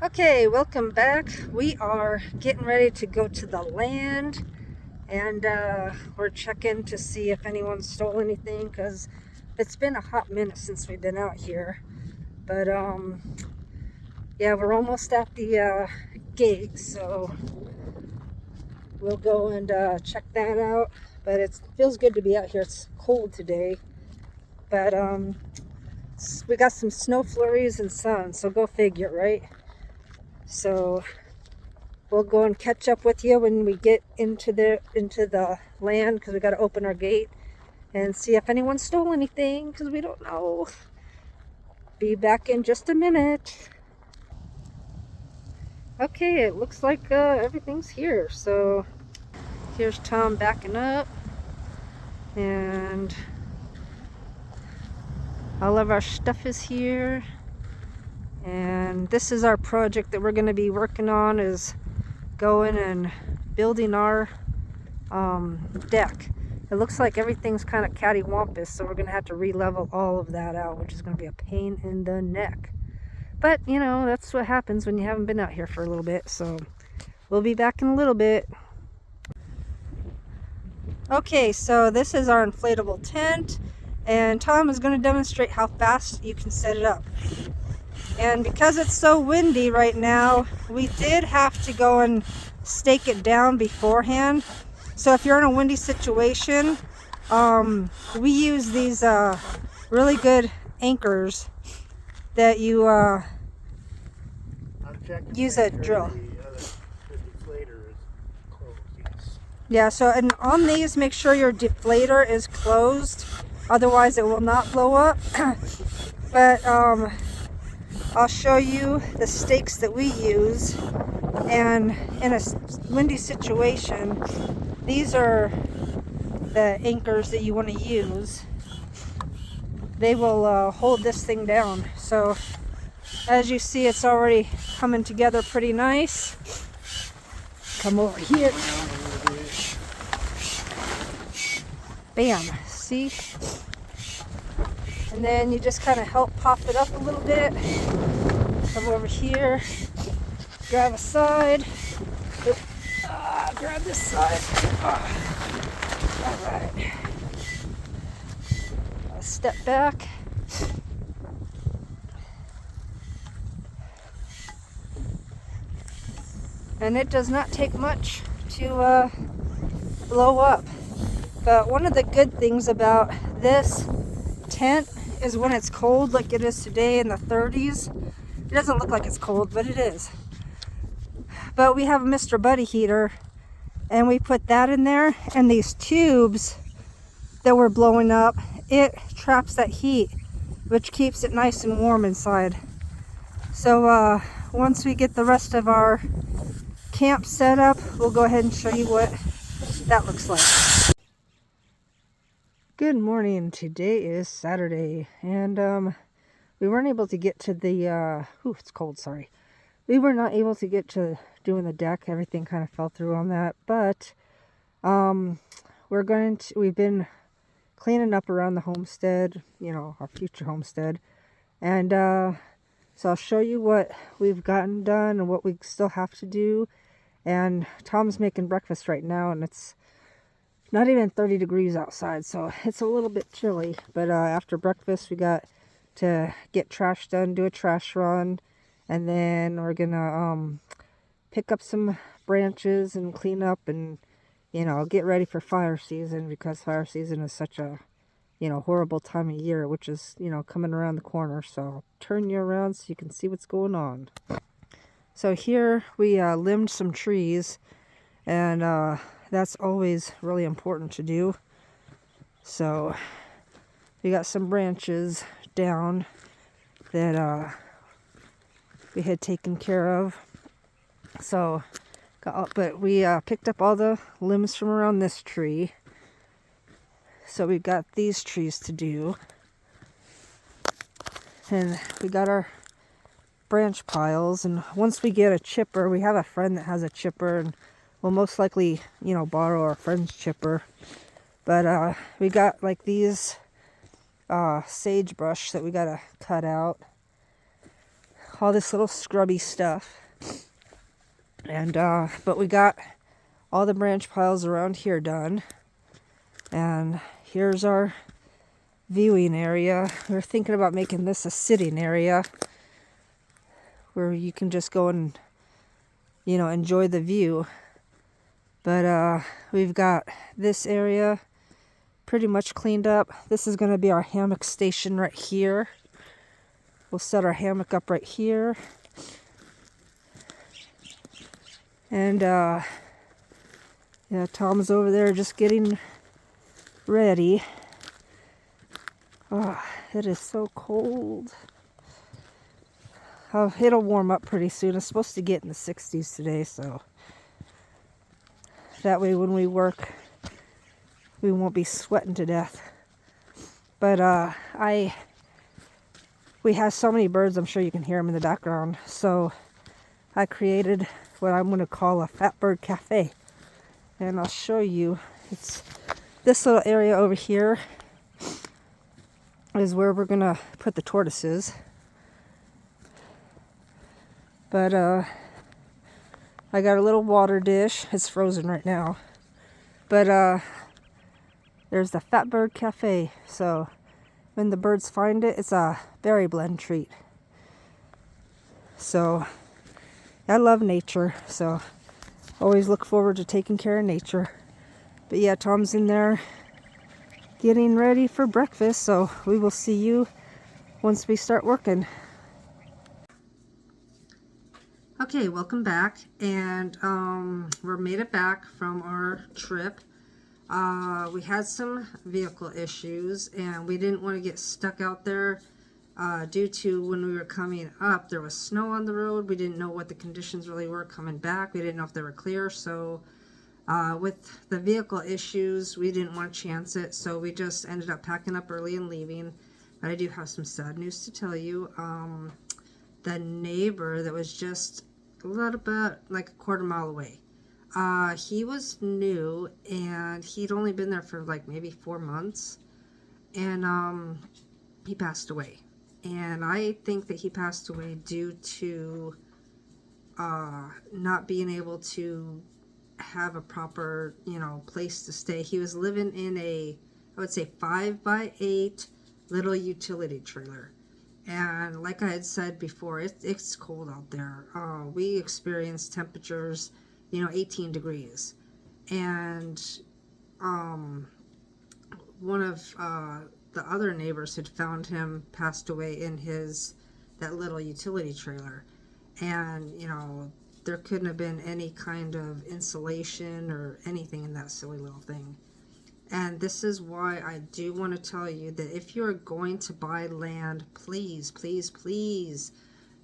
Okay, welcome back. We are getting ready to go to the land, and we're checking to see if anyone stole anything, because it's been a hot minute since we've been out here. But yeah, we're almost at the gate, so we'll go and check that out. But it feels good to be out here. It's cold today, but we got some snow flurries and sun, so go figure, right? So we'll go and catch up with you when we get into the land, because we got to open our gate and see if anyone stole anything, because we don't know. Be back in just a minute. Okay, it looks like everything's here. So here's Tom backing up, and all of our stuff is here. And this is our project that we're going to be working on, is going and building our deck. It looks like everything's kind of cattywampus, so we're going to have to re-level all of that out, which is going to be a pain in the neck. But, you know, that's what happens when you haven't been out here for a little bit, so we'll be back in a little bit. Okay, so this is our inflatable tent, and Tom is going to demonstrate how fast you can set it up. And because it's so windy right now, we did have to go and stake it down beforehand. So if you're in a windy situation, we use these really good anchors that you use a drill. The deflator is closed, yes. Yeah, so and on these, make sure your deflator is closed, otherwise it will not blow up. But I'll show you the stakes that we use, and in a windy situation, these are the anchors that you want to use. They will hold this thing down. So as you see, it's already coming together pretty nice. Come over here. Bam, see? And then you just kind of help pop it up a little bit. Come over here, grab a side. Grab this side. All right. I'll step back. And it does not take much to blow up. But one of the good things about this tent is when it's cold, like it is today in the 30s. It doesn't look like it's cold, but it is. But we have a Mr. Buddy heater, and we put that in there, and these tubes that were blowing up, it traps that heat, which keeps it nice and warm inside. So once we get the rest of our camp set up, we'll go ahead and show you what that looks like. Good morning. Today is Saturday, and we weren't able to get to the it's cold, sorry. We were not able to get to doing the deck. Everything kind of fell through on that, but we've been cleaning up around the homestead, you know, our future homestead. And so I'll show you what we've gotten done and what we still have to do. And Tom's making breakfast right now, and it's not even 30 degrees outside, so it's a little bit chilly. But after breakfast, we got to get trash done, do a trash run, and then we're gonna pick up some branches and clean up, and you know, get ready for fire season, because fire season is such a, you know, horrible time of year, which is, you know, coming around the corner. So I'll turn you around so you can see what's going on. So here we limbed some trees, and that's always really important to do. So we got some branches down that we had taken care of. So, but we picked up all the limbs from around this tree. So we've got these trees to do. And we got our branch piles, and once we get a chipper, we have a friend that has a chipper, and we'll most likely, you know, borrow our friend's chipper. But we got like these sagebrush that we gotta cut out. all this little scrubby stuff. And but we got all the branch piles around here done. And here's our viewing area. We're thinking about making this a sitting area where you can just go and, you know, enjoy the view. But we've got this area pretty much cleaned up. This is going to be our hammock station right here. We'll set our hammock up right here. And yeah, Tom's over there just getting ready. Oh, it is so cold. Oh, it'll warm up pretty soon. It's supposed to get in the 60s today, so that way when we work, we won't be sweating to death. But we have so many birds, I'm sure you can hear them in the background. So I created what I'm going to call a fat bird cafe. And I'll show you. It's this little area over here is where we're going to put the tortoises. But I got a little water dish. It's frozen right now. But there's the Fat Bird Cafe. So when the birds find it, it's a berry blend treat. So I love nature. So always look forward to taking care of nature. But yeah, Tom's in there getting ready for breakfast. So we will see you once we start working. Okay, welcome back. And we're made it back from our trip. We had some vehicle issues and we didn't want to get stuck out there due to when we were coming up, there was snow on the road. We didn't know what the conditions really were coming back. We didn't know if they were clear. So with the vehicle issues, we didn't want to chance it. So we just ended up packing up early and leaving. But I do have some sad news to tell you. The neighbor that was just a little bit like a quarter mile away, he was new and he'd only been there for like maybe 4 months, and he passed away. And I think that he passed away due to not being able to have a proper, you know, place to stay. He was living in a, I would say 5x8 little utility trailer. And like I had said before, it's cold out there. We experienced temperatures, you know, 18 degrees. And one of the other neighbors had found him passed away in that little utility trailer. And, you know, there couldn't have been any kind of insulation or anything in that silly little thing. And this is why I do want to tell you that if you're going to buy land, please, please, please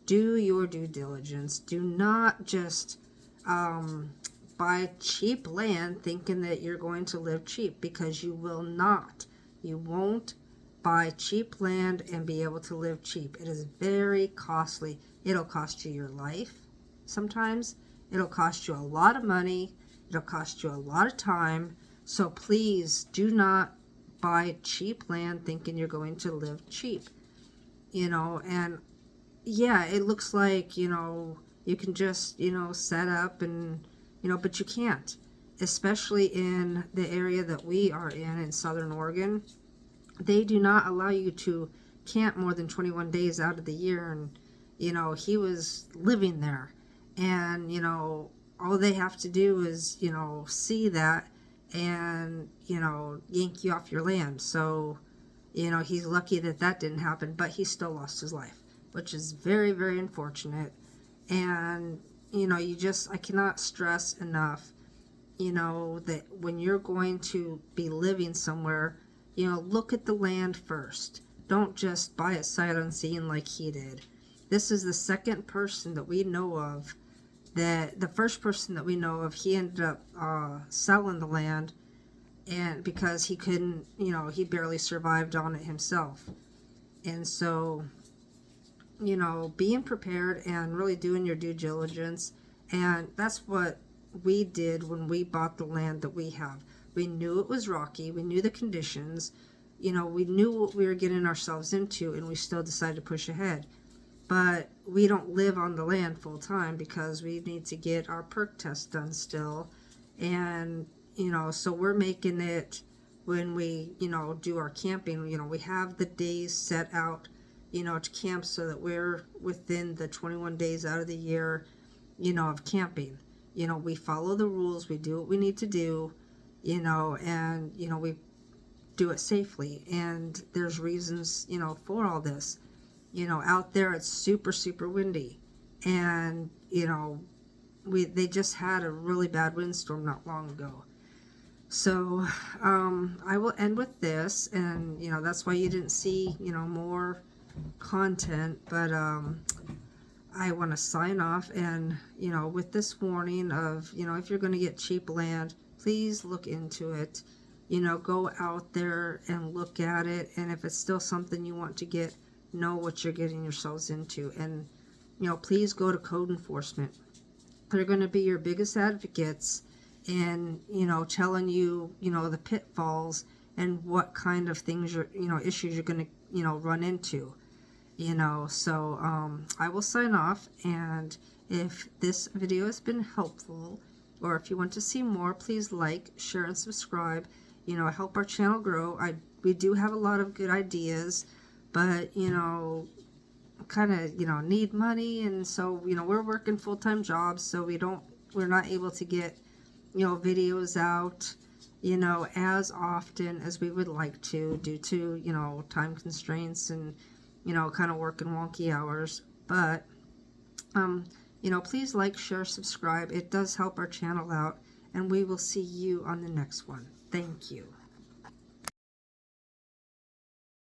do your due diligence. Do not just buy cheap land thinking that you're going to live cheap, because you will not. You won't buy cheap land and be able to live cheap. It is very costly. It'll cost you your life sometimes. It'll cost you a lot of money. It'll cost you a lot of time. So please do not buy cheap land thinking you're going to live cheap. You know, and yeah, it looks like, you know, you can just, you know, set up and, you know, but you can't. Especially in the area that we are in Southern Oregon. They do not allow you to camp more than 21 days out of the year. And, you know, he was living there. And, you know, all they have to do is, you know, see that and, you know, yank you off your land. So, you know, he's lucky that that didn't happen, but he still lost his life, which is very, very unfortunate. And, you know, I cannot stress enough, you know, that when you're going to be living somewhere, you know, look at the land first. Don't just buy it sight unseen like he did. This is the second person that we know of. The first person that we know of, he ended up selling the land, and because he couldn't, you know, he barely survived on it himself. And so, you know, being prepared and really doing your due diligence, and that's what we did when we bought the land that we have. We knew it was rocky, we knew the conditions, you know, we knew what we were getting ourselves into, and we still decided to push ahead. but we don't live on the land full time because we need to get our perk test done still. And, so we're making it when we, do our camping, we have the days set out, to camp so that we're within the 21 days out of the year, of camping. We follow the rules, we do what we need to do, and, we do it safely. And there's reasons, for all this. Out there it's super, super windy. And, they just had a really bad windstorm not long ago. So I will end with this, and that's why you didn't see more content, but I want to sign off, and with this warning of if you're going to get cheap land, please look into it. Go out there and look at it, and if it's still something you want to get, know what you're getting yourselves into. And please go to code enforcement. They're going to be your biggest advocates in telling you the pitfalls and what kind of things you're issues you're going to run into. So I will sign off, and if this video has been helpful, or if you want to see more, please like, share, and subscribe. Help our channel grow. We do have a lot of good ideas, but kind of need money, and so we're working full-time jobs, so we're not able to get videos out as often as we would like to, due to time constraints and kind of working wonky hours. But please like, share, subscribe. It does help our channel out, and we will see you on the next one. Thank you.